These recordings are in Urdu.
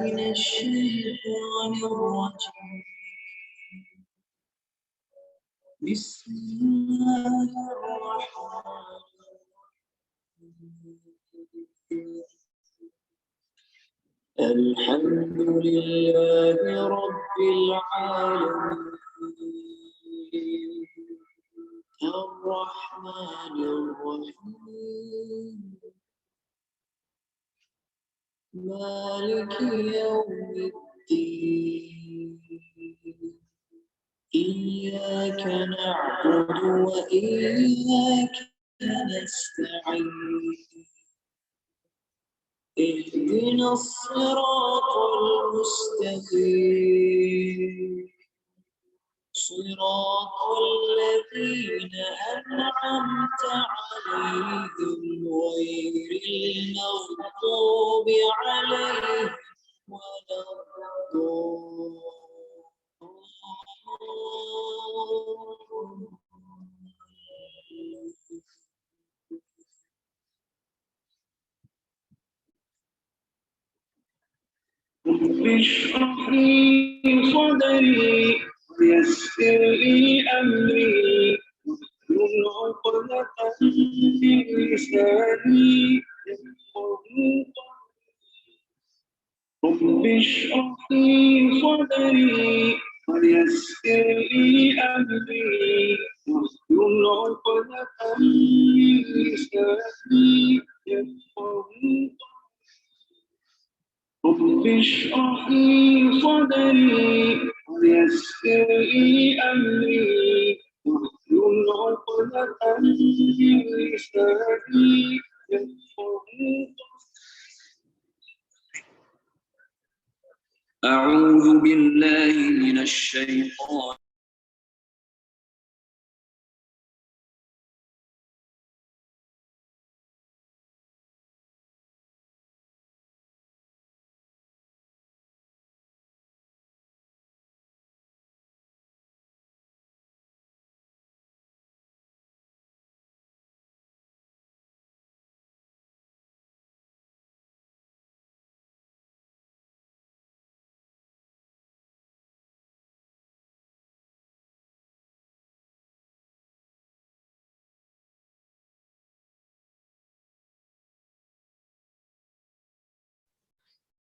من الشيطان الرجيم بسم الله الرحمن الرحيم الحمد لله رب العالمين الرحمن الرحيم مالك يوم الدين إياك نعبد وإياك نستعين اهدنا الصراط المستقيم صراط الذين أنعمت عليهم غير المغضوب عليهم ولا رب اشرح لي صدري ويسر لي أمري واحلل عقدة من لساني يفقهوا رب اشرح لي صدري ويسر لي أمري واحلل عقدة من لساني يفقهوا رب اشرح لي صدري ويسر لي أمري واحلل عقدة من لساني يفقهوا أعوذ بالله من الشيطان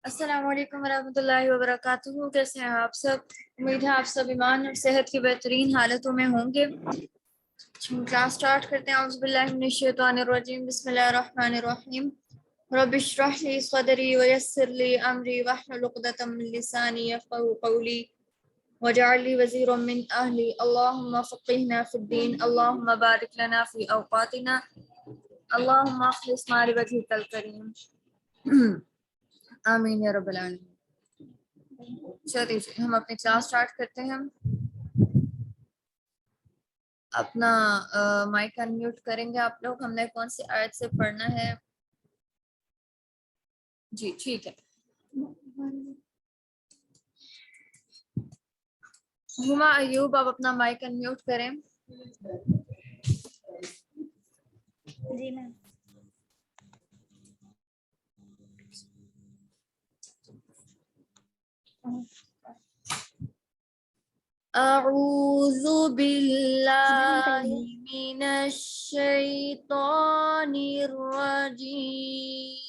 السلام علیکم ورحمۃ اللہ وبرکاتہ. کیسے ہیں آپ سب؟ امید ہے آپ سب ایمان اور صحت کی بہترین حالتوں میں ہوں گے. کلاس سٹارٹ کرتے ہیں. اعوذ باللہ من الشیطان الرجیم بسم اللہ الرحمن الرحیم. رب اشرح لی صدری ویسر لی امری واحلل عقدۃ من لسانی یفقهوا قولی واجعل لي وزيرا من اهلی اللهم فقهنا في الدین اللهم بارک لنا في اوقاتنا اللهم اخلصنا لوجهك الکریم آمین یا رب العالمین. چلیے ہم اپنی کلاس سٹارٹ کرتے ہیں. اپنا مائک انمیوٹ کریں گے آپ لوگ. ہم نے کون سی آیت سے پڑھنا ہے؟ جی ٹھیک ہے. ہما ایوب آپ اپنا مائک انمیوٹ کریں. جی میم. اعوذ باللہ من الشیطان الرجیم.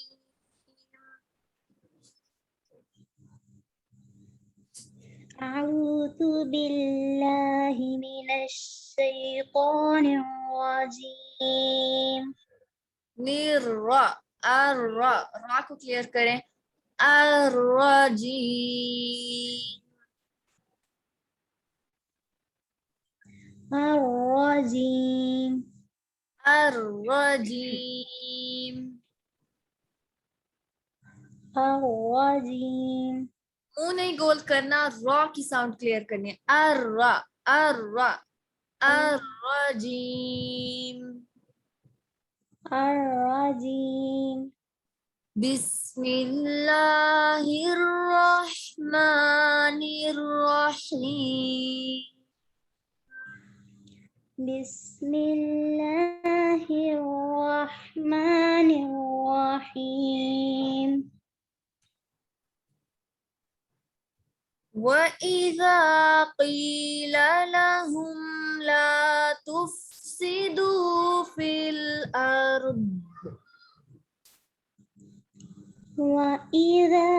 اعوذ باللہ من الشیطان الرجیم. را را کو کلیئر کریں. الرجیم الرجیم الرجیم. الرجیم. منہ نہیں گول کرنا، را کی ساؤنڈ کلیئر کرنی ہے. الرجیم. الرجیم. بسم اللہ الرحمن الرحیم. بسم اللہ الرحمن الرحیم. وَإِذَا قِيلَ لَهُمْ لَا تُفْسِدُوا فِي الْأَرْضِ وإذا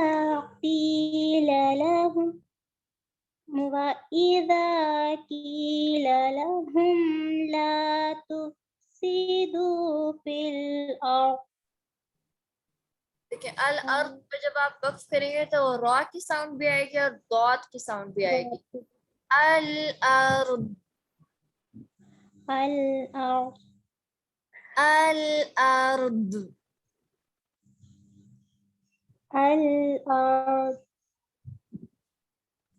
قيل لهم لا تفسدوا في الأرض. دیکھیں الارض پہ جب آپ وقف کریں گے تو را کی ساؤنڈ بھی آئے گی اور ضاد کی ساؤنڈ بھی آئے گی. الارض الأرض الارض. الأرض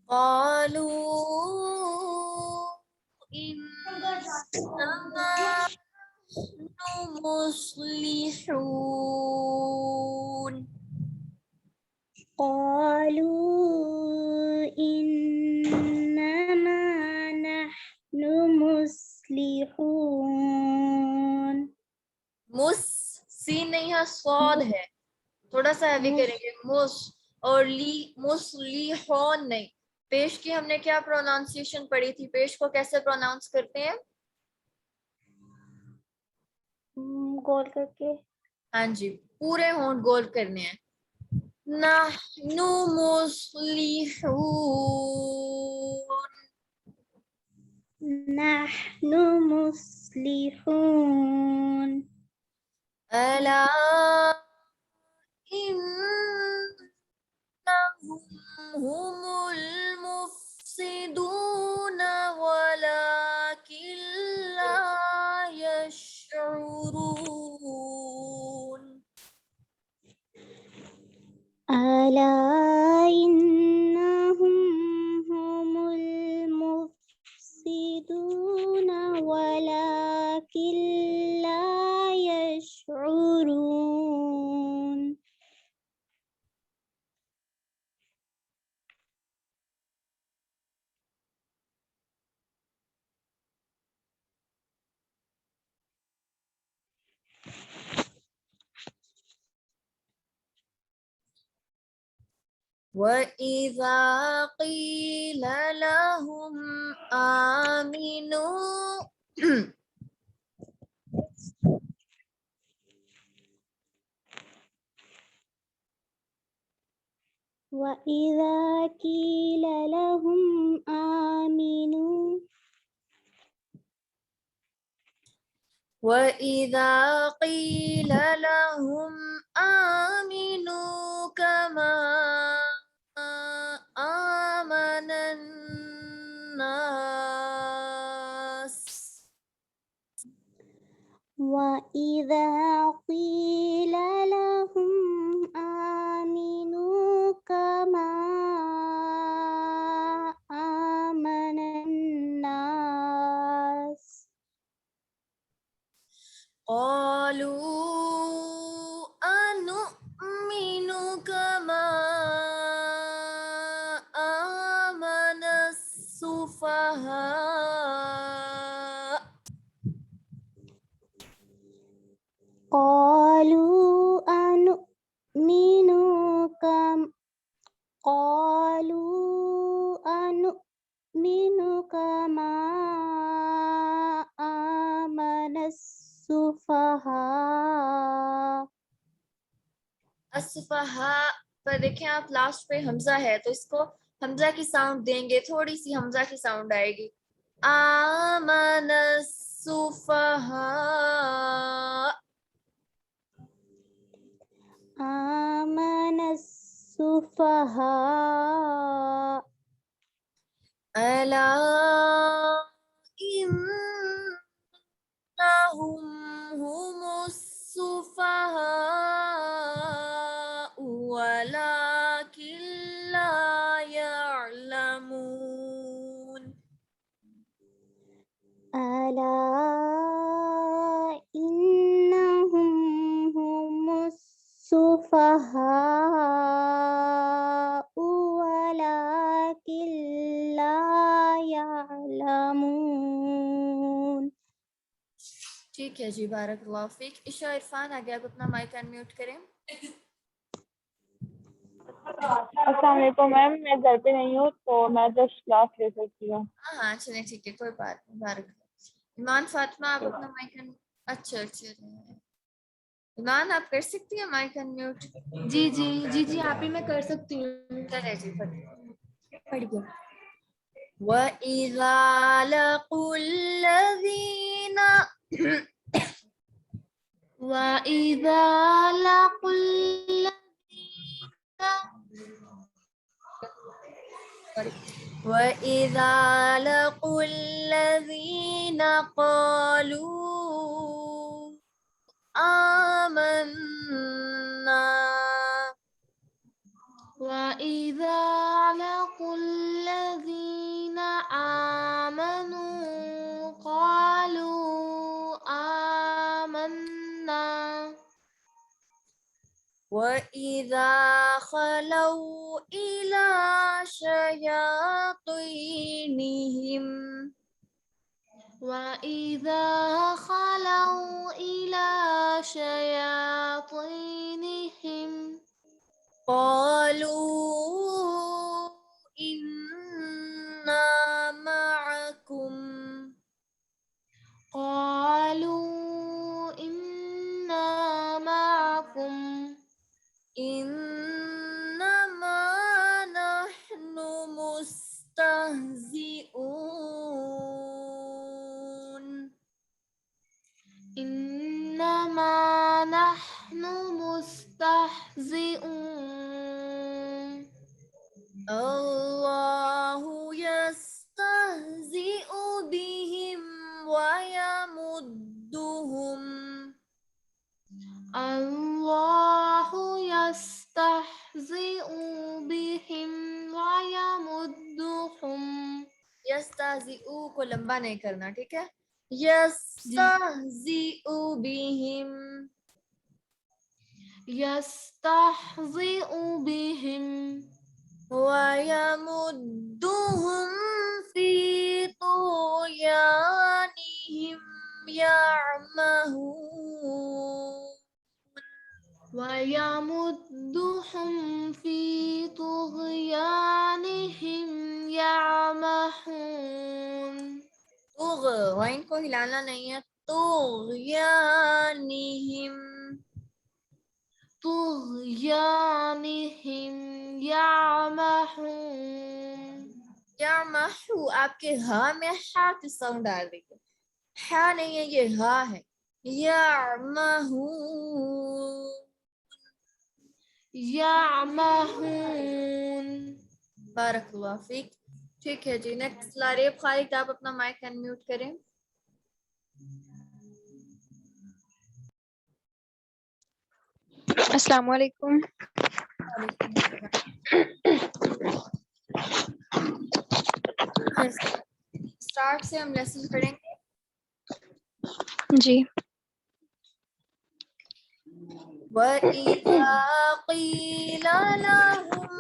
قالوا إنما نحن مصلحون. قالوا إنما نحن مصلحون. مس سین نہیں ہے صاد ہے, تھوڑا سا ہیوی کریں گے. مس اور لی مصلحون نہیں. پیش کی ہم نے کیا پروناؤنسیشن پڑھی تھی؟ پیش کو کیسے پروناؤنس کرتے ہیں؟ گول کر کے. ہاں جی, پورے ہونٹ گول کرنے ہیں. نحن مصلحون. نحن مصلحون. ألا إنهم هم المفسدون ولكن لا يشعرون. ألا إنهم هم المفسدون ولكن لا يشعرون. وَإِذَا قِيلَ لَهُمْ آمِنُوا وإذا قيل لهم آمنوا وَإِذَا قِيلَ لَهُمْ آمِنُوا كَمَا آمَنَ النَّاسُ وإذا قيل لهم آمنوا كما آمن الناس قالوا أنؤمن كما آمن السفهاء قالوا أنؤمن كما قالوا أنؤمن كما آمن السفهاء. السفہاء پر دیکھیں آپ لاسٹ پہ حمزہ ہے تو اس کو حمزہ کی ساؤنڈ دیں گے, تھوڑی سی حمزہ کی ساؤنڈ آئے گی. آمن السفہاء. آمن السفهاء ألا إنهم هم السفهاء ولكن لا يعلمون. ألا إنهم هم السفهاء ولكن لا يعلمون. ٹھیک ہے جی, بارک اللہ فیک. عشاء عرفان آگے آپ اپنا مائک انمیوٹ کریں. السلام علیکم میم، میں گھر پہ نہیں ہوں تو میں جسٹ کلاس لے سکتی ہوں. ہاں چلیں ٹھیک ہے، کوئی بات نہیں. بارک اللہ. ایمان فاطمہ آپ اپنا مائک اچھا ایمان آپ کر سکتی ہیں مائک انمیوٹ؟ جی جی جی جی آپ ہی میں کر سکتی ہوں. چلے جی پڑھیے. وَإِذَا لَقُوا الَّذِينَ وَإِذَا لَقُوا وَإِذَا لَقُوا الَّذِينَ قَالُوا آمَنَّا وَإِذَا لَقُوا الَّذِينَ آمَنُوا قَالُوا آمَنَّا وَإِذَا خَلَوْا إِلَى شَيَاطِينِهِمْ وَإِذَا خَلَوْا إِلَى شَيَاطِينِهِمْ قَالُوا إِنَّا مَعَكُمْ قَالُوا إِنَّا مَعَكُمْ إِنَّمَا نَحْنُ مُسْتَهْزِئُونَ إِنَّمَا نَحْنُ مُسْتَهْزِئُونَ اللَّهُ يَسْتَهْزِئُ بِهِمْ وَيَمُدُّهُمْ اللہ یستہزئ بہم ویمدہم. یستہزئ کو لمبا نہیں کرنا، ٹھیک ہے؟ یستہزئ بہم یستہزئ بہم وَيَمُدُّهُمْ فِي طُغْيَانِهِمْ يَعْمَهُونَ وَيَمُدُّهُمْ فِي طُغْيَانِهِمْ يَعْمَهُونَ. غین کو ہلانا نہیں ہے. طغیانہم طغیانہم یعمہون. یعمہو آپ کے ہاں میں ہا کی ساؤنڈ ڈال دیجیے. ہا نہیں ہے، یہ ہا ہے. یعمہون یعمہون. بارک اللہ فیک. ٹھیک ہے جی. نیکسٹ لاریب خالد آپ اپنا مائک انمیوٹ کریں. السلام علیکم. اسٹارٹ سے ہم لیسن پڑھیں گے. جی. وَإِذَا قِيلَ لَهُمْ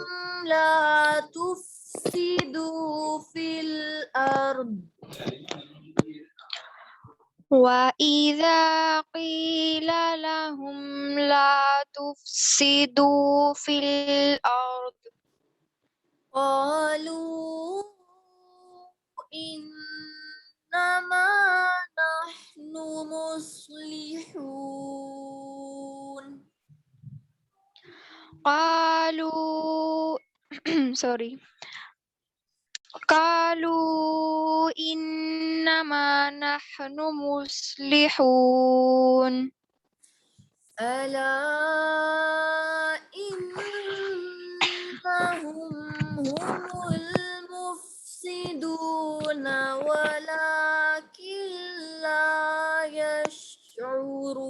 لَا تُفْسِدُوا فِي الْأَرْضِ وَإِذَا قِيلَ لَهُمْ لَا تُفْسِدُوا فِي الْأَرْضِ قَالُوا إِنَّمَا نَحْنُ مُصْلِحُونَ قالوا إنما نحن مصلحون ألا إنهم هم المفسدون ولكن لا يشعرون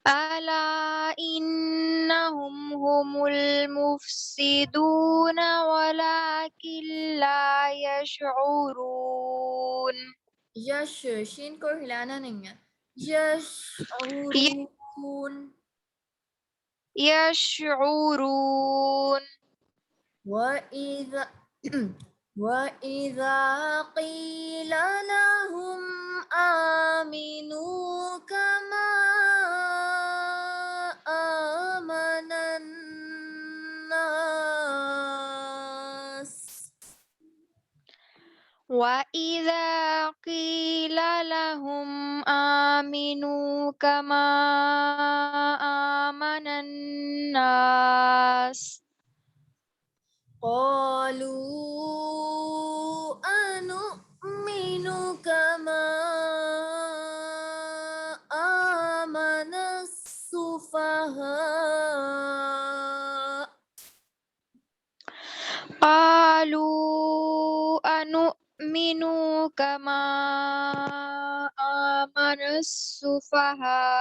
ألا إنهم هم المفسدون ولكن لا يشعرون. یش شین کو ہلانا نہیں ہے. یشعرون يشعرون. وَإِذَا قِيلَ لَهُمْ آمِنُوا كَمَا وَإِذَا قِيلَ لَهُمْ آمِنُوا كَمَا آمَنَ النَّاسُ قالوا أنؤمن كما آمن السفهاء قالوا أنؤمن كما آمن السفهاء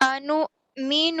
أنؤمن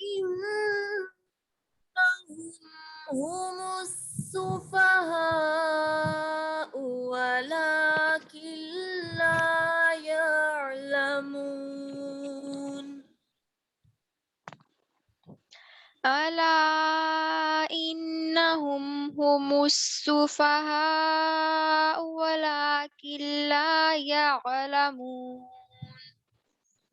إنهم هم السفهاء ولكن لا يعلمون ألا إنهم هم السفهاء ولكن لا يعلمون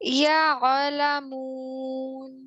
يعلمون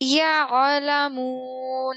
يعلمون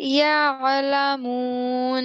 يعلمون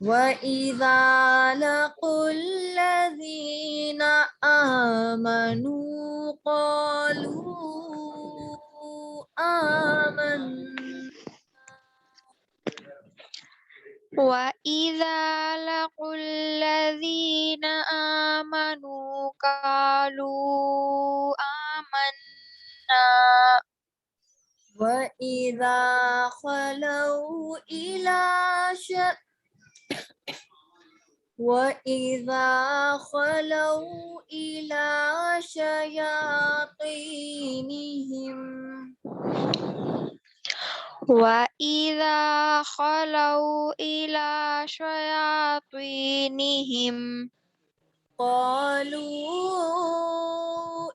وَإِذَا لَقُوا الَّذِينَ آمَنُوا قَالُوا آمَنَّا وَإِذَا لَقُوا الَّذِينَ آمَنُوا قَالُوا آمَنَّا وَإِذَا خَلَوْا إِلَى شياطينهم وَإِذَا خَلَوْا إِلَى شَيَاطِينِهِمْ قالوا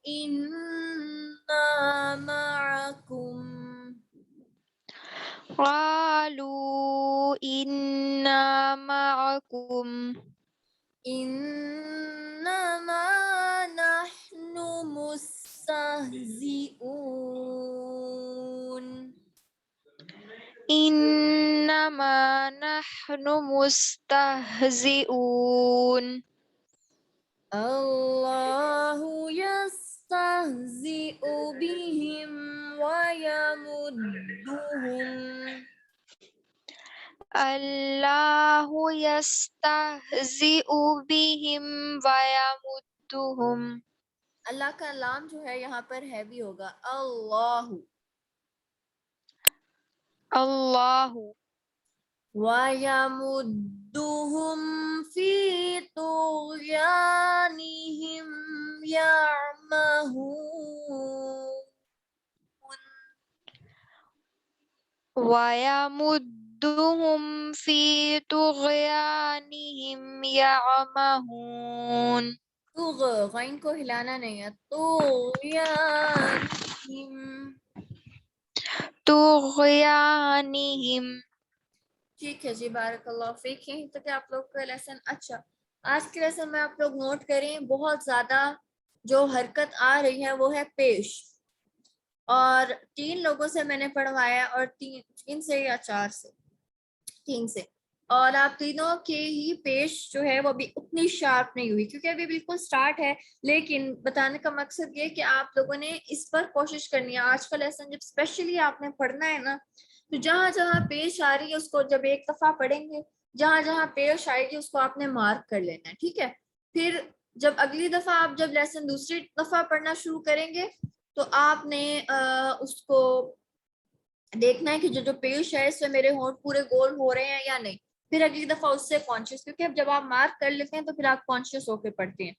إنا معكم قالوا إنا معكم إنما نحن مستهزئون إنما نحن مستهزئون الله يستهزئ بهم ويمدهم الله يستهزئ بهم ويمدهم اللہ کا لام جو ہے یہاں پر ہیوی ہوگا اللہ الله وَيَمُدُّهُمْ فِي طُغْيَانِهِمْ يَعْمَهُونَ ويمدهم في طغيانهم يعمهون غین کو ہلانا نہیں ہے طغیانہم طغيانهم ٹھیک ہے جی بارک اللہ فیک یہیں تک آپ لوگ کا لیسن اچھا آج کے لیسن میں آپ لوگ نوٹ کریں بہت زیادہ جو حرکت آ رہی ہے وہ ہے پیش اور 3 لوگوں سے میں نے پڑھوایا اور 3 سے یا 4 سے 3 سے اور آپ تینوں کے ہی پیش جو ہے وہ ابھی اتنی شارپ نہیں ہوئی کیونکہ ابھی بالکل سٹارٹ ہے لیکن بتانے کا مقصد یہ کہ آپ لوگوں نے اس پر کوشش کرنی ہے آج کا لیسن جب اسپیشلی آپ نے پڑھنا ہے نا تو جہاں جہاں پیش آ رہی ہے اس کو جب ایک دفعہ پڑھیں گے جہاں جہاں پیش آئے گی اس کو آپ نے مارک کر لینا ہے ٹھیک ہے پھر جب اگلی دفعہ آپ جب لیسن دوسری دفعہ پڑھنا شروع کریں گے تو آپ نے اس کو دیکھنا ہے کہ جو پیش ہے اس میں میرے ہونٹ پورے گول ہو رہے ہیں یا نہیں پھر اگلی دفعہ اس سے کانشیس، کیونکہ اب جب آپ مارک کر لیتے ہیں تو پھر آپ کانشیس ہو کے پڑھتے ہیں.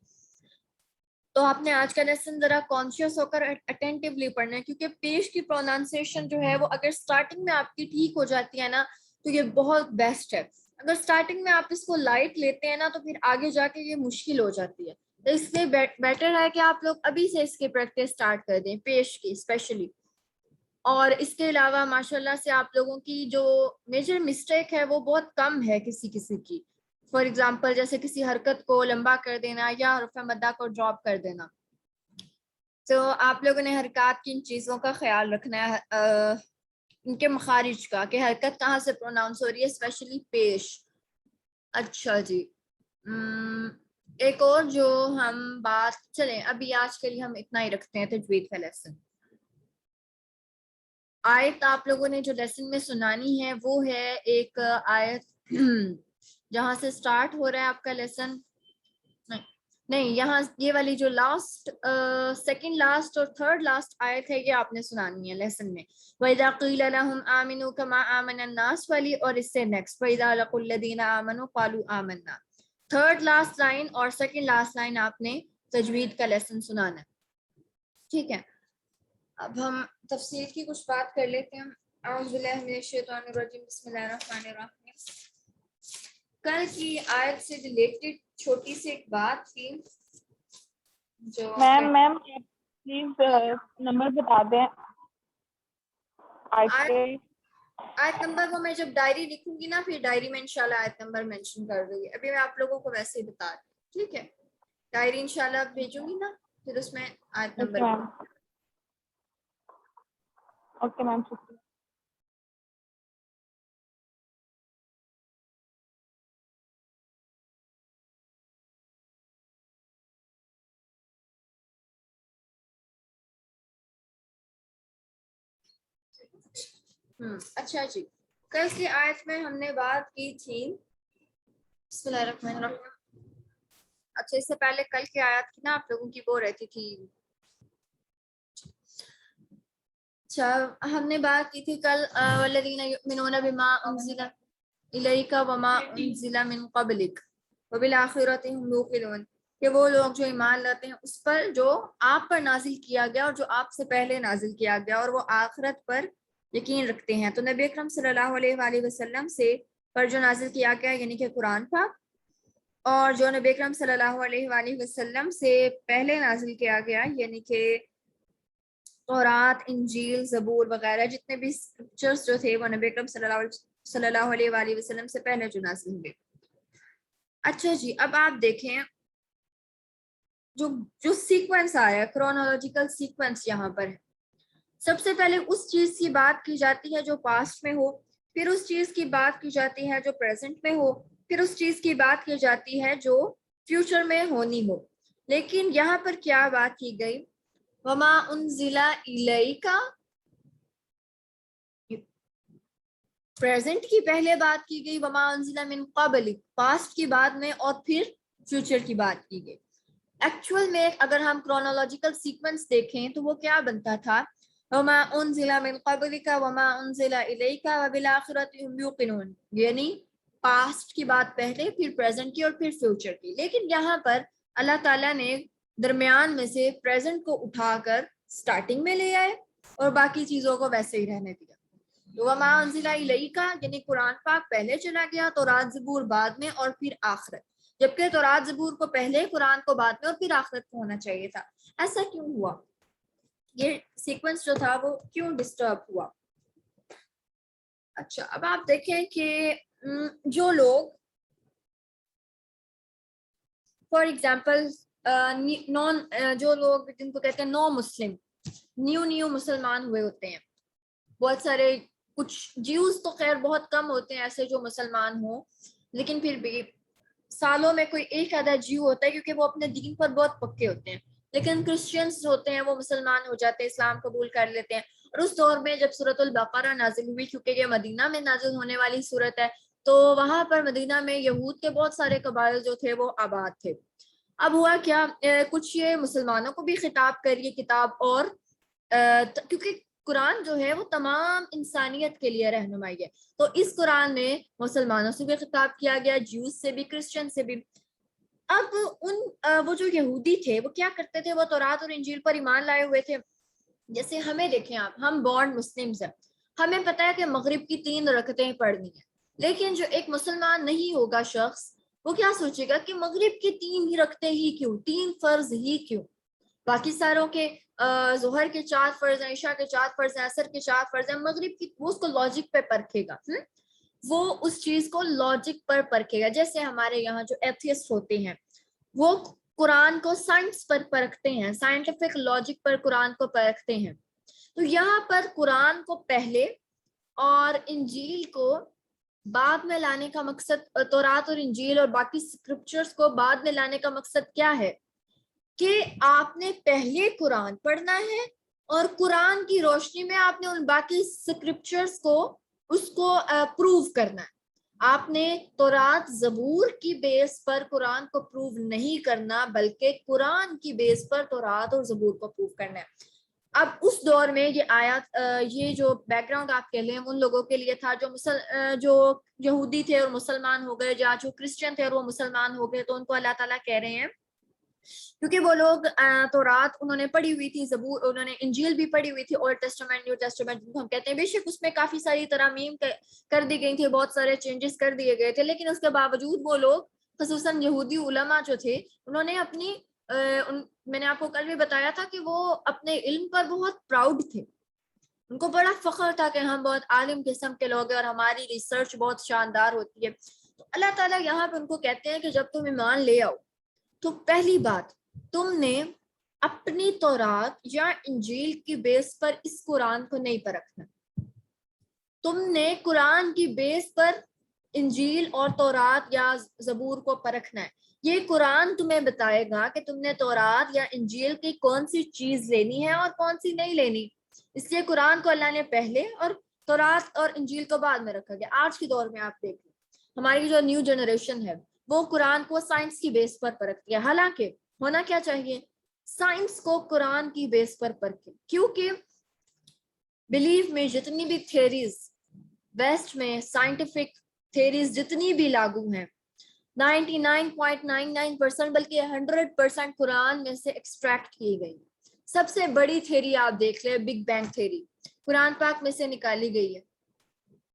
تو آپ نے آج کا لیسن ذرا کانشیس ہو کر اٹینٹیولی پڑھنا ہے، کیونکہ پیش کی پروننسیشن جو ہے وہ اگر سٹارٹنگ میں آپ کی ٹھیک ہو جاتی ہے نا تو یہ بہت بیسٹ ہے. اگر سٹارٹنگ میں آپ اس کو لائٹ لیتے ہیں نا تو پھر آگے جا کے یہ مشکل ہو جاتی ہے. تو اس لیے بیٹر ہے کہ آپ لوگ ابھی سے اس کی پریکٹس سٹارٹ کر دیں، پیش کی اسپیشلی. اور اس کے علاوہ ماشاءاللہ سے آپ لوگوں کی جو میجر مسٹیک ہے وہ بہت کم ہے کسی کی. فار ایگزامپل جیسے کسی حرکت کو لمبا کر دینا یا حرف مدہ کو ڈراپ کر دینا. تو آپ لوگوں نے حرکات کی ان چیزوں کا خیال رکھنا ہے، ان کے مخارج کا، کہ حرکت کہاں سے پروناؤنس ہو رہی ہے، اسپیشلی پیش. اچھا جی، ایک اور جو ہم بات، چلیں ابھی آج کے لیے ہم اتنا ہی رکھتے ہیں تجوید کا لیسن. آیت آپ لوگوں نے جو لیسن میں سنانی ہے وہ ہے ایک آیت جہاں سے سٹارٹ ہو رہا ہے آپ کا لیسن، نہیں یہاں یہ والی جو لاسٹ سیکنڈ لاسٹ اور تھرڈ لاسٹ آیت ہے یہ آپ نے سنانی ہے لیسن میں. وَإِذَا قِيلَ لَهُمْ آمِنُوا كَمَا آمَنَ النَّاسُ والی، اور اس سے نیکسٹ وَإِذَا لَقُوا الَّذِينَ آمَنُوا قَالُوا آمَنَّا. تھرڈ لاسٹ لائن اور سیکنڈ لاسٹ لائن آپ نے تجوید کا لیسن سنانا ہے. ٹھیک ہے، اب ہم تفصیل کی کچھ بات کر لیتے ہیں. اعوذ باللہ من الشیطان الرجیم، بسم اللہ الرحمن الرحیم. کل کی آیت سے ریلیٹڈ چھوٹی سی ایک بات تھی جو میم پلیز نمبر بتا دیں آیت نمبر کو میں جب ڈائری لکھوں گی نا پھر ڈائری میں انشاءاللہ آیت نمبر مینشن کر دوں گی. ابھی میں آپ لوگوں کو ویسے ہی بتا دوں. ٹھیک ہے، ڈائری انشاءاللہ بھیجوں گی نا پھر اس میں آیت نمبر. اوکے میم، شکریہ. اچھا جی، کل کی آیت میں ہم نے بات کی تھی، بسم اللہ الرحمن الرحیم. اچھا اس سے پہلے کل کی آیت کی نا آپ لوگوں کی وہ رہتی تھی. اچھا ہم نے بات کی تھی کل والذین یؤمنون بما انزل الیک وما انزل من قبلک وبالآخرۃ هم یوقنون، کہ وہ لوگ جو ایمان لاتے ہیں اس پر جو آپ پر نازل کیا گیا اور جو آپ سے پہلے نازل کیا گیا، اور وہ آخرت پر یقین رکھتے ہیں. تو نبی اکرم صلی اللہ علیہ وآلہ وسلم سے پر جو نازل کیا گیا یعنی کہ قرآن پاک، اور جو نبی اکرم صلی اللہ علیہ وآلہ وسلم سے پہلے نازل کیا گیا یعنی کہ تورات، انجیل، زبور وغیرہ جتنے بھی اسکرپچرز جو تھے وہ نبی اکرم صلی اللہ علیہ وآلہ وسلم سے پہلے جو نازل ہوئے. اچھا جی، اب آپ دیکھیں جو سیکوینس آیا، کرونالوجیکل سیکوینس یہاں پر ہے. سب سے پہلے اس چیز کی بات کی جاتی ہے جو پاسٹ میں ہو، پھر اس چیز کی بات کی جاتی ہے جو پریزنٹ میں ہو، پھر اس چیز کی بات کی جاتی ہے جو فیوچر میں ہونی ہو. لیکن یہاں پر کیا بات کی گئی، وما انزل الیک، پریزنٹ کی پہلے بات کی گئی، وما انزل من قبلک پاسٹ کی بعد میں، اور پھر فیوچر کی بات کی گئی. ایکچوئل میں اگر ہم کرونالوجیکل سیکوینس دیکھیں تو وہ کیا بنتا تھا، وما انزل من قبلک وما انزل الیک وبالآخرۃ هم یوقنون، یعنی پاسٹ کی بات پہلے، پھر پریزنٹ کی اور پھر فیوچر کی. لیکن یہاں پر اللہ تعالیٰ نے درمیان میں سے پریزنٹ کو اٹھا کر سٹارٹنگ میں لے آئے اور باقی چیزوں کو ویسے ہی رہنے دیا. وما انزل الیک یعنی قرآن پاک پہلے چلا گیا، تورات زبور بعد میں، اور پھر آخرت. جبکہ تورات زبور کو پہلے، قرآن کو بعد میں، اور پھر آخرت کو ہونا چاہیے تھا. ایسا کیوں ہوا، یہ سیکوینس جو تھا وہ کیوں ڈسٹرب ہوا؟ اچھا اب آپ دیکھیں کہ جو لوگ فار ایگزامپل جو لوگ جن کو کہتے ہیں نو مسلم، نیو مسلمان ہوئے ہوتے ہیں، بہت سارے، کچھ جیوز تو خیر بہت کم ہوتے ہیں ایسے جو مسلمان ہوں، لیکن پھر بھی سالوں میں کوئی ایک آدھا جیو ہوتا ہے کیونکہ وہ اپنے دین پر بہت پکے ہوتے ہیں. لیکن کرسچینز ہوتے ہیں وہ مسلمان ہو جاتے ہیں، اسلام قبول کر لیتے ہیں. اور اس دور میں جب سورۃ البقرہ نازل ہوئی، کیونکہ یہ مدینہ میں نازل ہونے والی سورت ہے، تو وہاں پر مدینہ میں یہود کے بہت سارے قبائل جو تھے وہ آباد تھے. اب ہوا کیا، کچھ یہ مسلمانوں کو بھی خطاب کر یہ کتاب، اور کیونکہ قرآن جو ہے وہ تمام انسانیت کے لیے رہنمائی ہے. تو اس قرآن میں مسلمانوں سے بھی خطاب کیا گیا, جیوز سے بھی, کرسچن سے بھی. اب وہ جو یہودی تھے وہ کیا کرتے تھے, وہ تورات اور انجیل پر ایمان لائے ہوئے تھے. جیسے ہمیں دیکھیں آپ, ہم بورن مسلمز ہیں, ہمیں پتہ ہے کہ مغرب کی 3 رکعتیں پڑھنی ہیں. لیکن جو ایک مسلمان نہیں ہوگا شخص, وہ کیا سوچے گا کہ مغرب کی 3 ہی رکعتیں ہی کیوں, 3 فرض ہی کیوں, باقی ساروں کے ظہر کے 4 فرض ہیں, عشاء کے 4 فرض ہیں, عصر کے 4 فرض ہیں, مغرب کی وہ اس کو لاجک پہ پرکھے گا. وہ اس چیز کو لاجک پر پرکھے گا. جیسے ہمارے یہاں جو ایتھیسٹ ہوتے ہیں وہ قرآن کو سائنس پر پرکھتے ہیں, سائنٹیفک لاجک پر قرآن کو پرکھتے ہیں. تو یہاں پر قرآن کو پہلے اور انجیل کو بعد میں لانے کا مقصد, تورات اور انجیل اور باقی اسکرپچرز کو بعد میں لانے کا مقصد کیا ہے کہ آپ نے پہلے قرآن پڑھنا ہے اور قرآن کی روشنی میں آپ نے ان باقی اسکرپچرز کو اس کو پروو کرنا ہے. آپ نے تورات زبور کی بیس پر قرآن کو پروو نہیں کرنا, بلکہ قرآن کی بیس پر تورات اور زبور کو پروو کرنا ہے. اب اس دور میں یہ آیات, یہ جو بیک گراؤنڈ آپ کہہ لیں ان لوگوں کے لیے تھا جو یہودی تھے اور مسلمان ہو گئے, یا جو کرسچن تھے اور وہ مسلمان ہو گئے. تو ان کو اللہ تعالیٰ کہہ رہے ہیں, کیونکہ وہ لوگ تورات انہوں نے پڑھی ہوئی تھی, زبور انہوں نے انجیل بھی پڑھی ہوئی تھی, اولڈ ٹیسٹمنٹ نیو ٹیسٹمنٹ جن کو ہم کہتے ہیں. بے شک اس میں کافی ساری ترامیم کر دی گئی تھی, بہت سارے چینجز کر دیے گئے تھے, لیکن اس کے باوجود وہ لوگ خصوصاً یہودی علماء جو تھے انہوں نے اپنی میں نے آپ کو کل بھی بتایا تھا کہ وہ اپنے علم پر بہت پراؤڈ تھے. ان کو بڑا فخر تھا کہ ہم بہت عالم قسم کے لوگ ہیں اور ہماری ریسرچ بہت شاندار ہوتی ہے. تو اللہ تعالیٰ یہاں پہ ان کو کہتے ہیں کہ جب تم ایمان لے آؤ تو پہلی بات تم نے اپنی تورات یا انجیل کی بیس پر اس قرآن کو نہیں پرکھنا. تم نے قرآن کی بیس پر انجیل اور تورات یا زبور کو پرکھنا ہے. یہ قرآن تمہیں بتائے گا کہ تم نے تورات یا انجیل کی کون سی چیز لینی ہے اور کون سی نہیں لینی. اس لیے قرآن کو اللہ نے پہلے اور تورات اور انجیل کو بعد میں رکھا گیا. آج کے دور میں آپ دیکھ لیں ہماری جو نیو جنریشن ہے وہ قرآن کو سائنس کی بیس پر پرکھتی ہے, حالانکہ ہونا کیا چاہیے, سائنس کو قرآن کی بیس پر پرکھے. کیونکہ بلیف میں جتنی بھی تھیریز ویسٹ میں, سائنٹیفک تھیریز جتنی بھی لاگو ہیں, 99.99% بلکہ 100% قرآن میں سے ایکسٹریکٹ کی گئی. سب سے بڑی تھیری آپ دیکھ لیں, بگ بینگ تھیری, قرآن پاک میں سے نکالی گئی ہے.